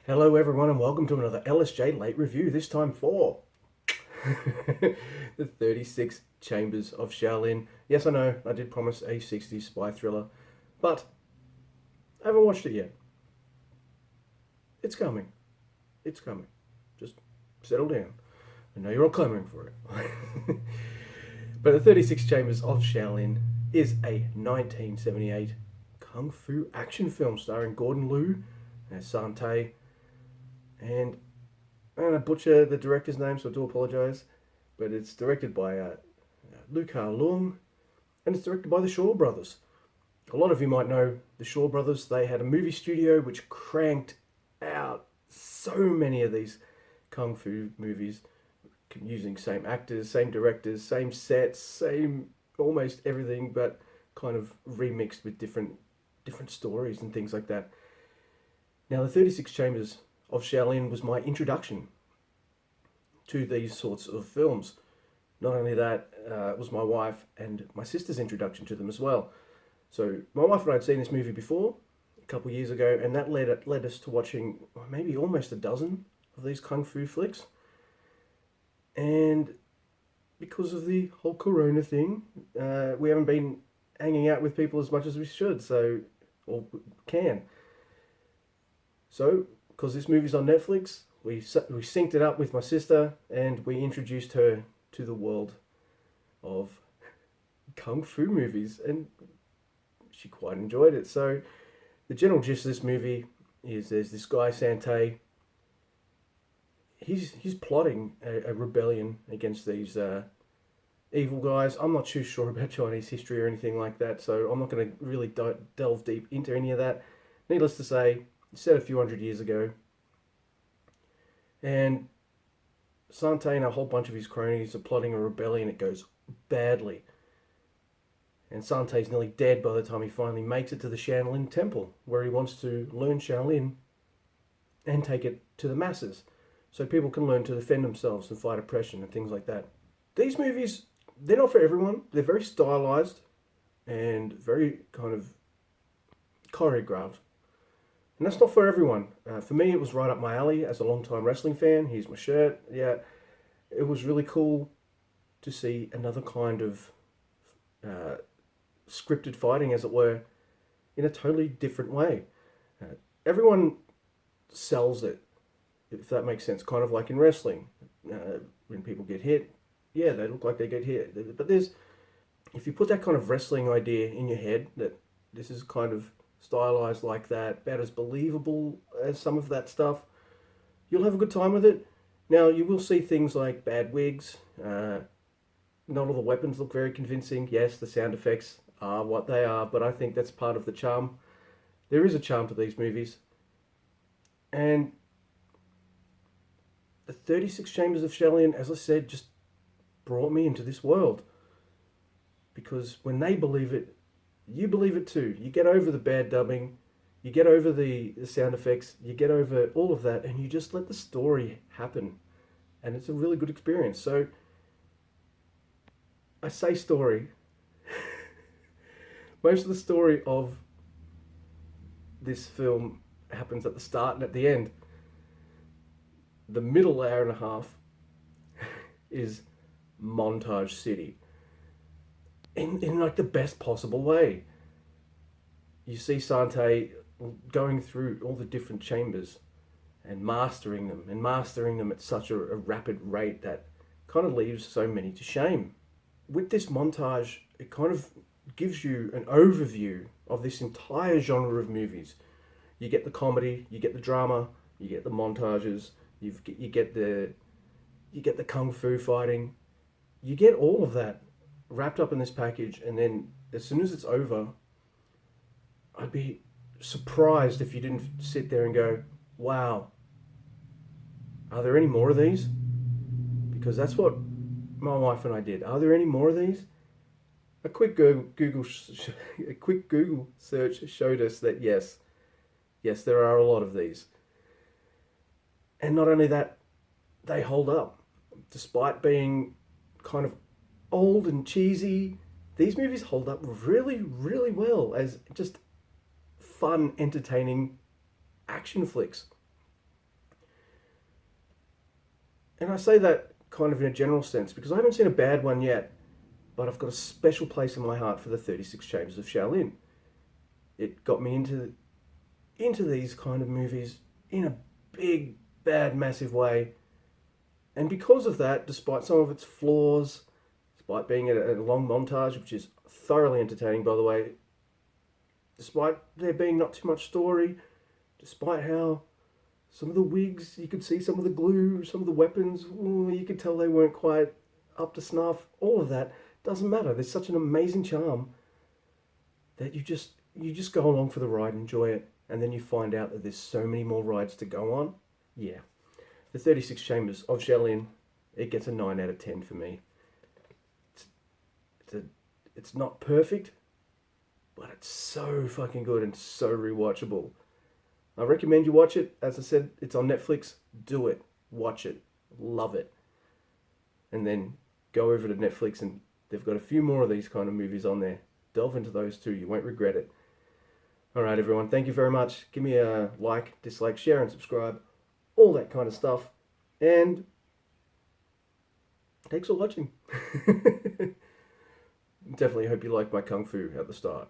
Hello everyone and welcome to another LSJ late review, this time for the 36 Chambers of Shaolin. Yes, I know, I did promise a 60s spy thriller, but I haven't watched it yet. It's coming. It's coming. Just settle down. I know you're all clamoring for it. But the 36 Chambers of Shaolin is a 1978 kung fu action film starring Gordon Liu as Sante. And I'm going to butcher the director's name, so I do apologise. But it's directed by Lu Ka Lung, and it's directed by the Shaw Brothers. A lot of you might know the Shaw Brothers. They had a movie studio which cranked out so many of these kung fu movies using same actors, same directors, same sets, same almost everything, but kind of remixed with different stories and things like that. Now, the 36 Chambers of Shaolin was my introduction to these sorts of films. Not only that, it was my wife and my sister's introduction to them as well. So my wife and I had seen this movie before, a couple of years ago, and that led us to watching maybe almost a dozen of these kung fu flicks. And because of the whole Corona thing, we haven't been hanging out with people as much as we should, or can. So, because this movie's on Netflix, we synced it up with my sister and we introduced her to the world of kung fu movies, and she quite enjoyed it. So the general gist of this movie is there's this guy Sante. He's plotting a rebellion against these evil guys. I'm not too sure about Chinese history or anything like that, so I'm not going to really delve deep into any of that. Needless to say, it's set a few hundred years ago, and Sante and a whole bunch of his cronies are plotting a rebellion. It goes badly, and Sante's nearly dead by the time he finally makes it to the Shaolin Temple, where he wants to learn Shaolin and take it to the masses, so people can learn to defend themselves and fight oppression and things like that. These movies, they're not for everyone. They're very stylized and very kind of choreographed. And that's not for everyone. For me, it was right up my alley as a long-time wrestling fan. Here's my shirt. Yeah, it was really cool to see another kind of scripted fighting, as it were, in a totally different way. Everyone sells it, if that makes sense. Kind of like in wrestling. When people get hit, yeah, they look like they get hit. But if you put that kind of wrestling idea in your head, that this is kind of stylized like that, about as believable as some of that stuff, you'll have a good time with it. Now, you will see things like bad wigs. Not all the weapons look very convincing. Yes, the sound effects are what they are, but I think that's part of the charm. There is a charm to these movies. And the 36 Chambers of Shaolin, as I said, just brought me into this world. Because when they believe it, you believe it too. You get over the bad dubbing, you get over the sound effects, you get over all of that, and you just let the story happen. And it's a really good experience. So, I say story. Most of the story of this film happens at the start and at the end. The middle hour and a half is montage city. In like the best possible way. You see Sante going through all the different chambers and mastering them at such a rapid rate that kind of leaves so many to shame. With this montage, it kind of gives you an overview of this entire genre of movies. You get the comedy, you get the drama, you get the montages, you get the kung fu fighting, you get all of that wrapped up in this package. And then as soon as it's over, I'd be surprised if you didn't sit there and go, wow, are there any more of these? Because that's what my wife and I did. Are there any more of these? A quick Google search showed us that yes, there are a lot of these. And not only that, they hold up, despite being kind of old and cheesy, these movies hold up really, really well as just fun, entertaining action flicks. And I say that kind of in a general sense because I haven't seen a bad one yet, but I've got a special place in my heart for the 36 Chambers of Shaolin. It got me into these kind of movies in a big, bad, massive way. And because of that, despite some of its flaws, despite being a long montage, which is thoroughly entertaining, by the way, despite there being not too much story, despite how some of the wigs, you could see some of the glue, some of the weapons, you could tell they weren't quite up to snuff, all of that doesn't matter. There's such an amazing charm that you just go along for the ride and enjoy it. And then you find out that there's so many more rides to go on. Yeah. The 36 Chambers of Shaolin, it gets a 9 out of 10 for me. It's not perfect, but it's so fucking good and so rewatchable. I recommend you watch it. As I said, it's on Netflix. Do it. Watch it. Love it. And then go over to Netflix and they've got a few more of these kind of movies on there. Delve into those too. You won't regret it. Alright everyone, thank you very much. Give me a like, dislike, share and subscribe. All that kind of stuff. And thanks for watching. Definitely hope you liked my kung fu at the start.